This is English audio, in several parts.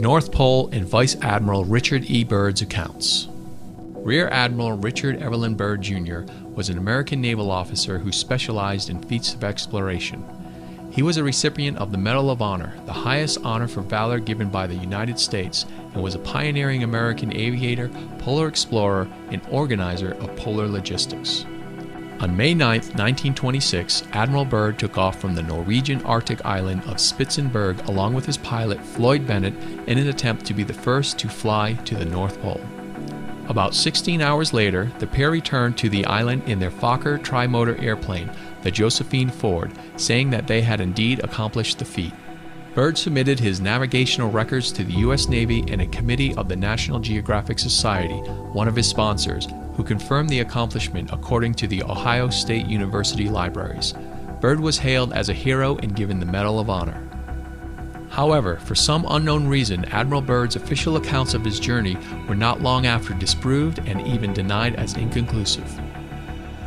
North Pole in Vice Admiral Richard E. Byrd's accounts. Rear Admiral Richard Evelyn Byrd, Jr. was an American naval officer who specialized in feats of exploration. He was a recipient of the Medal of Honor, the highest honor for valor given by the United States, and was a pioneering American aviator, polar explorer, and organizer of polar logistics. On May 9, 1926, Admiral Byrd took off from the Norwegian Arctic island of Spitzenberg along with his pilot Floyd Bennett in an attempt to be the first to fly to the North Pole. About 16 hours later, the pair returned to the island in their Fokker tri-motor airplane, the Josephine Ford, saying that they had indeed accomplished the feat. Byrd submitted his navigational records to the U.S. Navy and a committee of the National Geographic Society, one of his sponsors, who confirmed the accomplishment according to the Ohio State University libraries. Byrd was hailed as a hero and given the Medal of Honor. However, for some unknown reason, Admiral Byrd's official accounts of his journey were not long after disproved and even denied as inconclusive.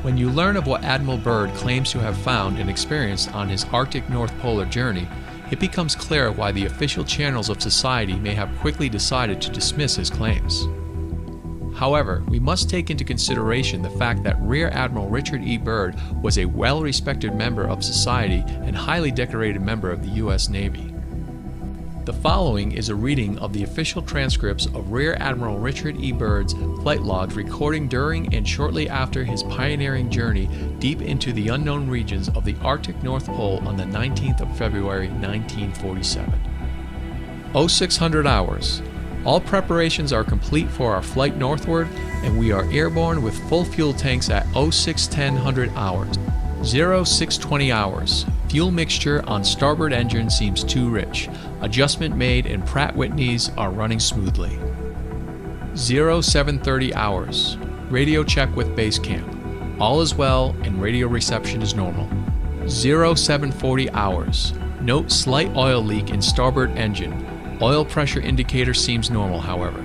When you learn of what Admiral Byrd claims to have found and experienced on his Arctic North Polar journey, it becomes clear why the official channels of society may have quickly decided to dismiss his claims. However, we must take into consideration the fact that Rear Admiral Richard E. Byrd was a well-respected member of society and highly decorated member of the U.S. Navy. The following is a reading of the official transcripts of Rear Admiral Richard E. Byrd's flight logs recording during and shortly after his pioneering journey deep into the unknown regions of the Arctic North Pole on the 19th of February 1947. 0600 hours. All preparations are complete for our flight northward, and we are airborne with full fuel tanks at 0610 hours. 0620 hours. Fuel mixture on starboard engine seems too rich. Adjustment made and Pratt Whitneys are running smoothly. 0730 hours. Radio check with base camp. All is well and radio reception is normal. 0740 hours. Note slight oil leak in starboard engine. Oil pressure indicator seems normal, however.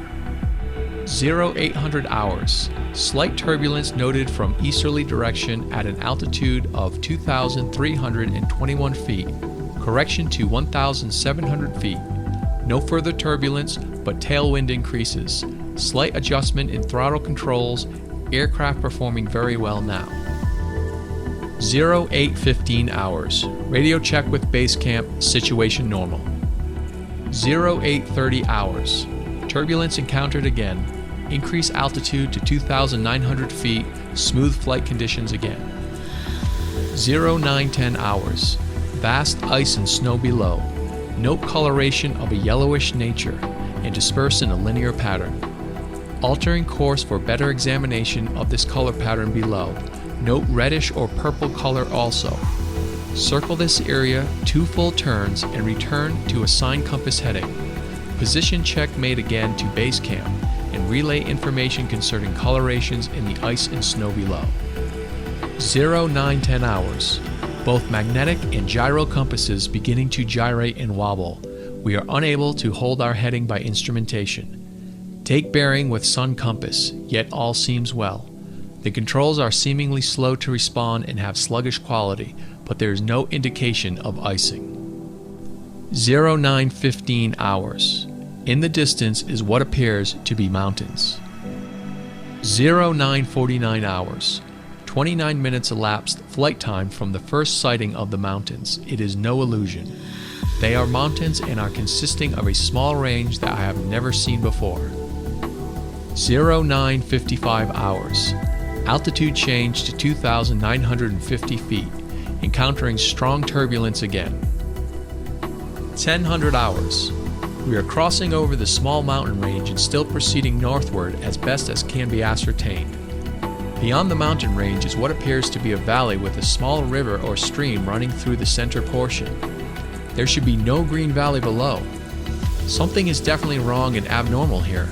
0800 hours. Slight turbulence noted from easterly direction at an altitude of 2,321 feet. Correction to 1,700 feet. No further turbulence, but tailwind increases. Slight adjustment in throttle controls. Aircraft performing very well now. 0815 hours. Radio check with base camp. Situation normal. 0830 hours. Turbulence encountered again. Increase altitude to 2,900 feet. Smooth flight conditions again. 0910 hours. Vast ice and snow below. Note coloration of a yellowish nature and dispersed in a linear pattern. Altering course for better examination of this color pattern below. Note reddish or purple color also. Circle this area 2 full turns and return to assigned compass heading. Position check made again to base camp and relay information concerning colorations in the ice and snow below. 0910 hours. Both magnetic and gyro compasses beginning to gyrate and wobble. We are unable to hold our heading by instrumentation. Take bearing with sun compass, yet all seems well. The controls are seemingly slow to respond and have sluggish quality, but there is no indication of icing. 0915 hours. In the distance is what appears to be mountains. 0949 hours. 29 minutes elapsed flight time from the first sighting of the mountains. It is no illusion. They are mountains and are consisting of a small range that I have never seen before. 0955 hours. Altitude change to 2,950 feet, encountering strong turbulence again. 1000 hours. We are crossing over the small mountain range and still proceeding northward as best as can be ascertained. Beyond the mountain range is what appears to be a valley with a small river or stream running through the center portion. There should be no green valley below. Something is definitely wrong and abnormal here.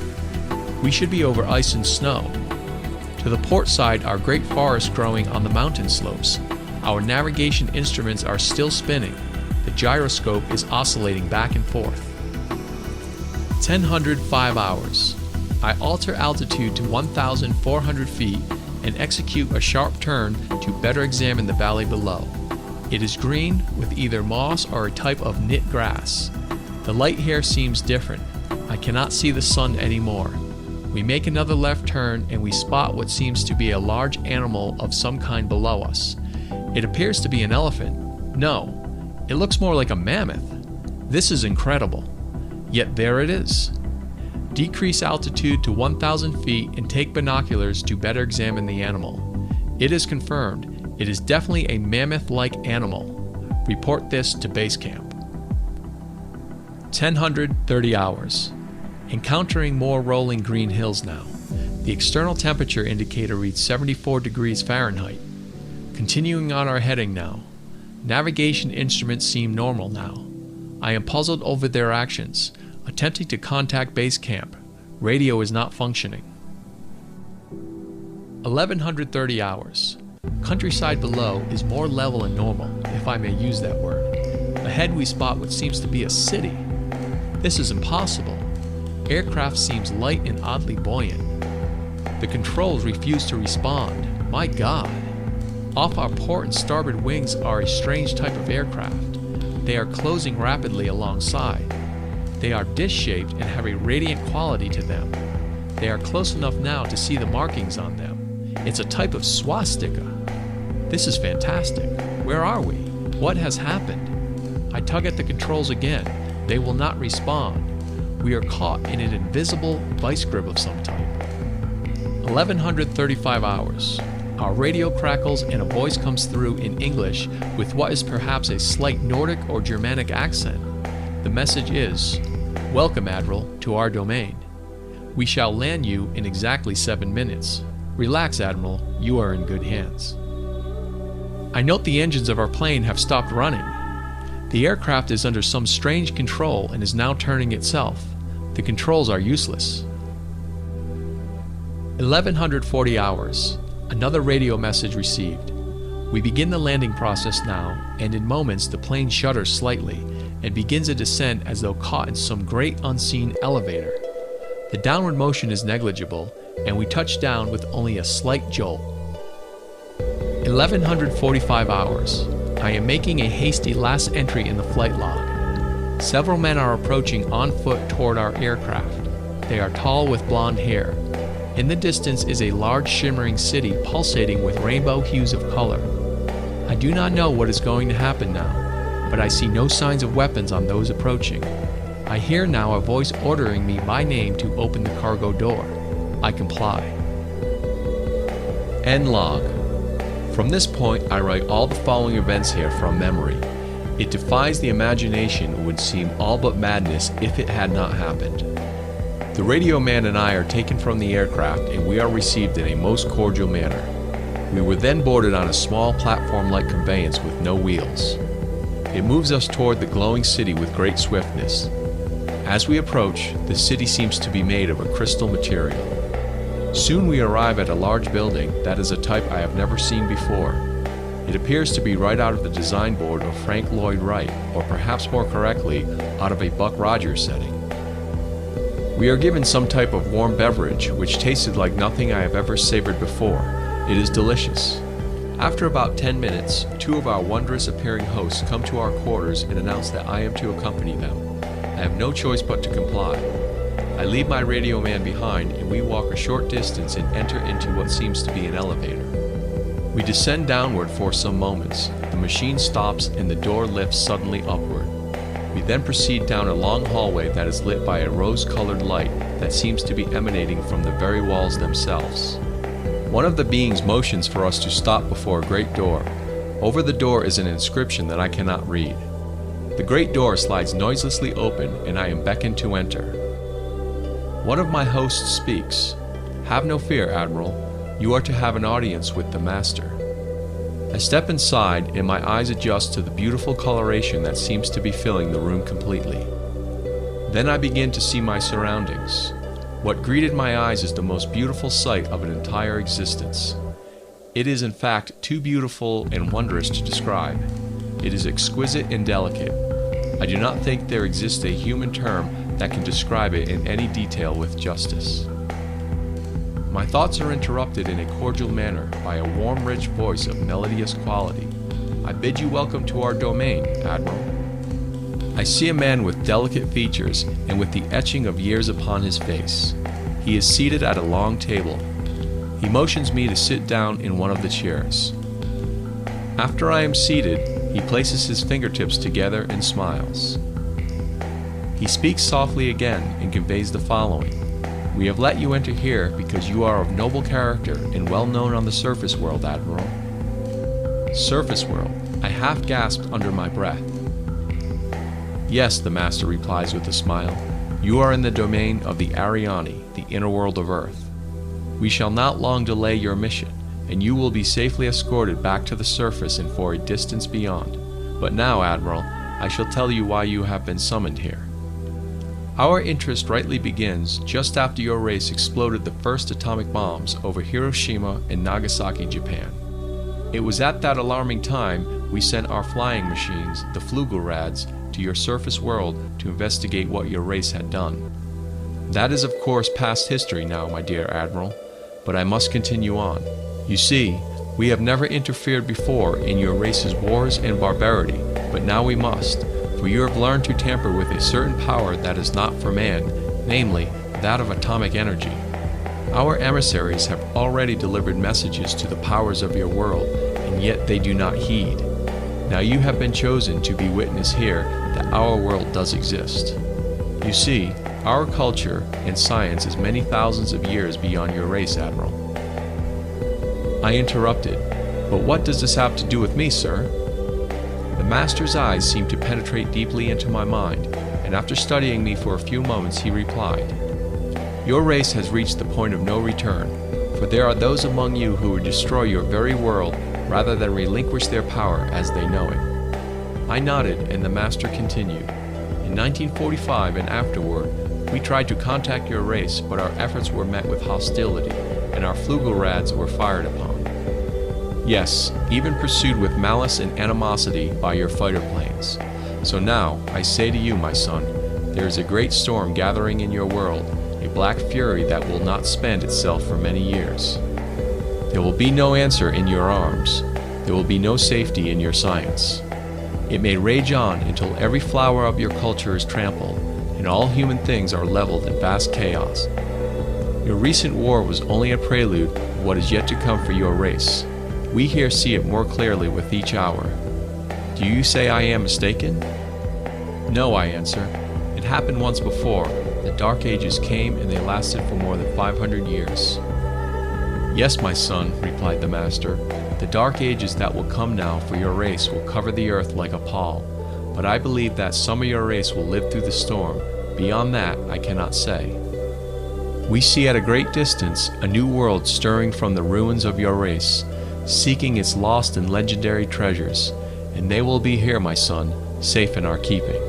We should be over ice and snow. To the port side are great forests growing on the mountain slopes. Our navigation instruments are still spinning. The gyroscope is oscillating back and forth. 1005 hours. I alter altitude to 1,400 feet and execute a sharp turn to better examine the valley below. It is green with either moss or a type of knit grass. The light here seems different. I cannot see the sun anymore. We make another left turn and we spot what seems to be a large animal of some kind below us. It appears to be an elephant. No, it looks more like a mammoth. This is incredible. Yet there it is. Decrease altitude to 1,000 feet and take binoculars to better examine the animal. It is confirmed. It is definitely a mammoth-like animal. Report this to base camp. 10:30 hours. Encountering more rolling green hills now. The external temperature indicator reads 74 degrees Fahrenheit. Continuing on our heading now. Navigation instruments seem normal now. I am puzzled over their actions. Attempting to contact base camp. Radio is not functioning. 11:30 hours. Countryside below is more level and normal, if I may use that word. Ahead we spot what seems to be a city. This is impossible. Aircraft seems light and oddly buoyant. The controls refuse to respond. My God. Off our port and starboard wings are a strange type of aircraft. They are closing rapidly alongside. They are dish-shaped and have a radiant quality to them. They are close enough now to see the markings on them. It's a type of swastika. This is fantastic. Where are we? What has happened? I tug at the controls again. They will not respond. We are caught in an invisible vice grip of some type. 11:35 hours. Our radio crackles and a voice comes through in English with what is perhaps a slight Nordic or Germanic accent. The message is, "Welcome, Admiral, to our domain. We shall land you in exactly 7 minutes. Relax, Admiral, you are in good hands." I note the engines of our plane have stopped running. The aircraft is under some strange control and is now turning itself. The controls are useless. 11:40 hours. Another radio message received. We begin the landing process now, and in moments the plane shudders slightly and begins a descent as though caught in some great unseen elevator. The downward motion is negligible, and we touch down with only a slight jolt. 11:45 hours. I am making a hasty last entry in the flight log. Several men are approaching on foot toward our aircraft. They are tall with blonde hair. In the distance is a large shimmering city pulsating with rainbow hues of color. I do not know what is going to happen now, but I see no signs of weapons on those approaching. I hear now a voice ordering me by name to open the cargo door. I comply. End log. From this point, I write all the following events here from memory. It defies the imagination and would seem all but madness if it had not happened. The radio man and I are taken from the aircraft and we are received in a most cordial manner. We were then boarded on a small platform-like conveyance with no wheels. It moves us toward the glowing city with great swiftness. As we approach, the city seems to be made of a crystal material. Soon we arrive at a large building that is a type I have never seen before. It appears to be right out of the design board of Frank Lloyd Wright, or perhaps more correctly, out of a Buck Rogers setting. We are given some type of warm beverage which tasted like nothing I have ever savored before. It is delicious. After about 10 minutes, 2 of our wondrous appearing hosts come to our quarters and announce that I am to accompany them. I have no choice but to comply. I leave my radio man behind and we walk a short distance and enter into what seems to be an elevator. We descend downward for some moments. The machine stops and the door lifts suddenly upward. We then proceed down a long hallway that is lit by a rose-colored light that seems to be emanating from the very walls themselves. One of the beings motions for us to stop before a great door. Over the door is an inscription that I cannot read. The great door slides noiselessly open and I am beckoned to enter. One of my hosts speaks. "Have no fear, Admiral. You are to have an audience with the Master." I step inside and my eyes adjust to the beautiful coloration that seems to be filling the room completely. Then I begin to see my surroundings. What greeted my eyes is the most beautiful sight of an entire existence. It is in fact too beautiful and wondrous to describe. It is exquisite and delicate. I do not think there exists a human term that can describe it in any detail with justice. My thoughts are interrupted in a cordial manner by a warm, rich voice of melodious quality. "I bid you welcome to our domain, Admiral." I see a man with delicate features and with the etching of years upon his face. He is seated at a long table. He motions me to sit down in one of the chairs. After I am seated, he places his fingertips together and smiles. He speaks softly again and conveys the following. We have let you enter here because you are of noble character and well known on the surface world, Admiral. Surface world, I half gasped under my breath. Yes, the Master replies with a smile. You are in the domain of the Ariani, the inner world of Earth. We shall not long delay your mission, and you will be safely escorted back to the surface and for a distance beyond. But now, Admiral, I shall tell you why you have been summoned here. Our interest rightly begins just after your race exploded the first atomic bombs over Hiroshima and Nagasaki, Japan. It was at that alarming time we sent our flying machines, the Flugelrads, to your surface world to investigate what your race had done. That is of course past history now, my dear Admiral, but I must continue on. You see, we have never interfered before in your race's wars and barbarity, but now we must, for you have learned to tamper with a certain power that is not for man, namely, that of atomic energy. Our emissaries have already delivered messages to the powers of your world, and yet they do not heed. Now you have been chosen to be witness here that our world does exist. You see, our culture and science is many thousands of years beyond your race, Admiral. I interrupted, but what does this have to do with me, sir? The Master's eyes seemed to penetrate deeply into my mind, and after studying me for a few moments he replied, Your race has reached the point of no return, for there are those among you who would destroy your very world rather than relinquish their power as they know it. I nodded, and the Master continued. In 1945 and afterward, we tried to contact your race, but our efforts were met with hostility, and our Flugelrads were fired upon. Yes, even pursued with malice and animosity by your fighter planes. So now, I say to you, my son, there is a great storm gathering in your world, a black fury that will not spend itself for many years. There will be no answer in your arms. There will be no safety in your science. It may rage on until every flower of your culture is trampled, and all human things are leveled in vast chaos. Your recent war was only a prelude of what is yet to come for your race. We here see it more clearly with each hour. Do you say I am mistaken? No, I answer. It happened once before. The Dark Ages came and they lasted for more than 500 years. Yes, my son, replied the Master. The Dark Ages that will come now for your race will cover the earth like a pall, but I believe that some of your race will live through the storm. Beyond that, I cannot say. We see at a great distance a new world stirring from the ruins of your race, seeking its lost and legendary treasures, and they will be here, my son, safe in our keeping.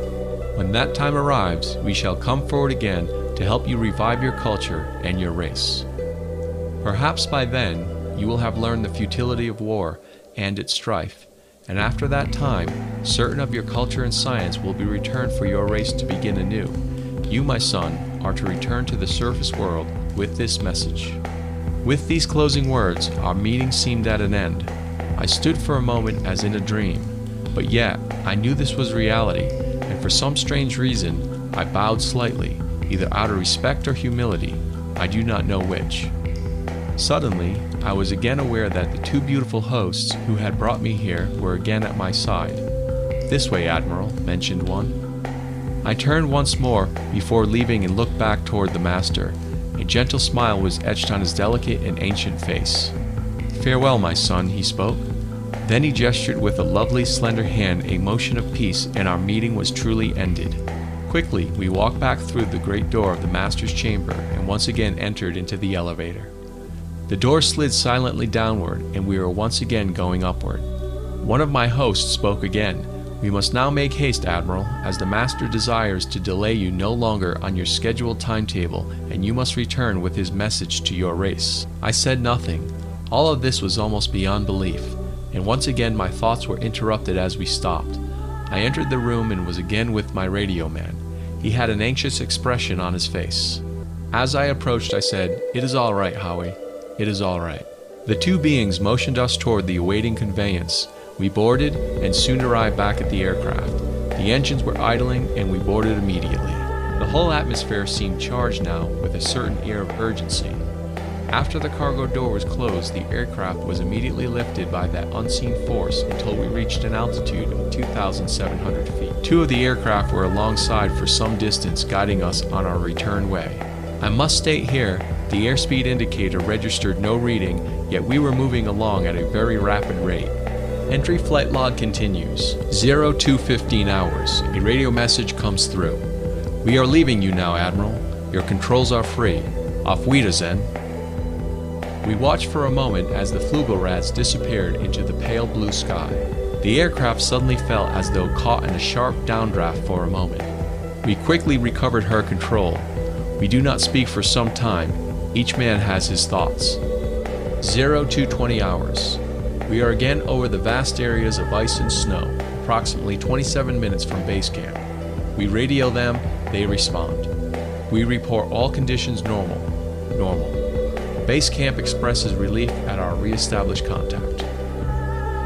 When that time arrives, we shall come forward again to help you revive your culture and your race. Perhaps by then, you will have learned the futility of war and its strife, and after that time, certain of your culture and science will be returned for your race to begin anew. You, my son, are to return to the surface world with this message. With these closing words, our meeting seemed at an end. I stood for a moment as in a dream, but yet I knew this was reality, and for some strange reason, I bowed slightly, either out of respect or humility, I do not know which. Suddenly, I was again aware that the two beautiful hosts who had brought me here were again at my side. This way, Admiral, mentioned one. I turned once more before leaving and looked back toward the Master. A gentle smile was etched on his delicate and ancient face. Farewell, my son, he spoke. Then he gestured with a lovely, slender hand a motion of peace, and our meeting was truly ended. Quickly, we walked back through the great door of the Master's chamber and once again entered into the elevator. The door slid silently downward, and we were once again going upward. One of my hosts spoke again. We must now make haste, Admiral, as the Master desires to delay you no longer on your scheduled timetable, and you must return with his message to your race. I said nothing. All of this was almost beyond belief, and once again my thoughts were interrupted as we stopped. I entered the room and was again with my radio man. He had an anxious expression on his face. As I approached, I said, "It is all right, Howie. It is all right." The two beings motioned us toward the awaiting conveyance. We boarded and soon arrived back at the aircraft. The engines were idling and we boarded immediately. The whole atmosphere seemed charged now with a certain air of urgency. After the cargo door was closed, the aircraft was immediately lifted by that unseen force until we reached an altitude of 2,700 feet. Two of the aircraft were alongside for some distance, guiding us on our return way. I must state here, the airspeed indicator registered no reading, yet we were moving along at a very rapid rate. Entry flight log continues. 0215 hours. A radio message comes through. We are leaving you now, Admiral. Your controls are free. Auf Wiedersehen. We watched for a moment as the Flugelrads disappeared into the pale blue sky. The aircraft suddenly felt as though caught in a sharp downdraft for a moment. We quickly recovered her control. We do not speak for some time. Each man has his thoughts. 0220 hours. We are again over the vast areas of ice and snow, approximately 27 minutes from base camp. We radio them, they respond. We report all conditions normal. Base camp expresses relief at our re-established contact.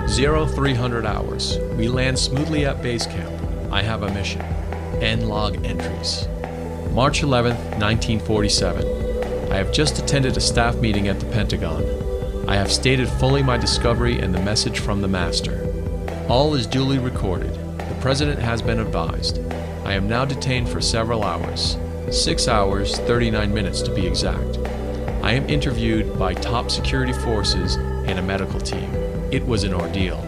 0300 hours. We land smoothly at base camp. I have a mission. End log entries. March 11, 1947. I have just attended a staff meeting at the Pentagon. I have stated fully my discovery and the message from the Master. All is duly recorded. The President has been advised. I am now detained for several hours. 6 hours, 39 minutes to be exact. I am interviewed by top security forces and a medical team. It was an ordeal.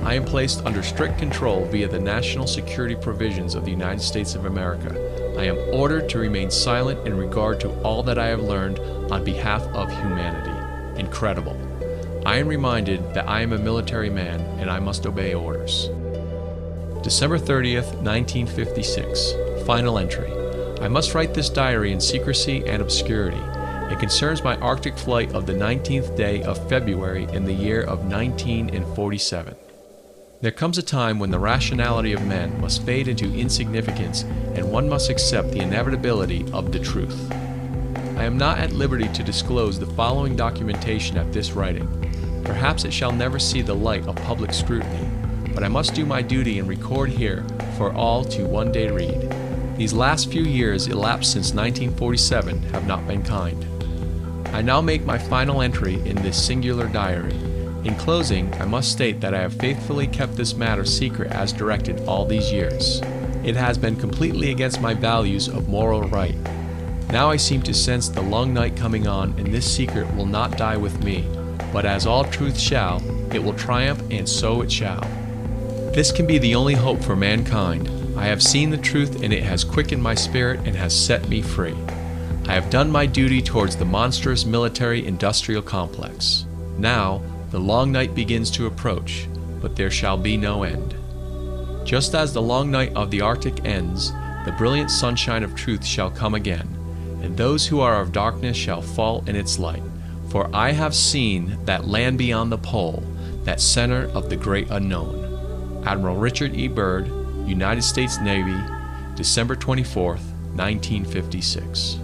I am placed under strict control via the national security provisions of the United States of America. I am ordered to remain silent in regard to all that I have learned on behalf of humanity. Incredible. I am reminded that I am a military man and I must obey orders. December 30th, 1956. Final entry. I must write this diary in secrecy and obscurity. It concerns my Arctic flight of the 19th day of February in the year of 1947. There comes a time when the rationality of men must fade into insignificance and one must accept the inevitability of the truth. I am not at liberty to disclose the following documentation at this writing. Perhaps it shall never see the light of public scrutiny, but I must do my duty and record here for all to one day read. These last few years elapsed since 1947 have not been kind. I now make my final entry in this singular diary. In closing, I must state that I have faithfully kept this matter secret as directed all these years. It has been completely against my values of moral right. Now I seem to sense the long night coming on, and this secret will not die with me, but as all truth shall, it will triumph, and so it shall. This can be the only hope for mankind. I have seen the truth, and it has quickened my spirit and has set me free. I have done my duty towards the monstrous military-industrial complex. Now, the long night begins to approach, but there shall be no end. Just as the long night of the Arctic ends, the brilliant sunshine of truth shall come again, and those who are of darkness shall fall in its light. For I have seen that land beyond the pole, that center of the great unknown. Admiral Richard E. Byrd, United States Navy, December 24th, 1956.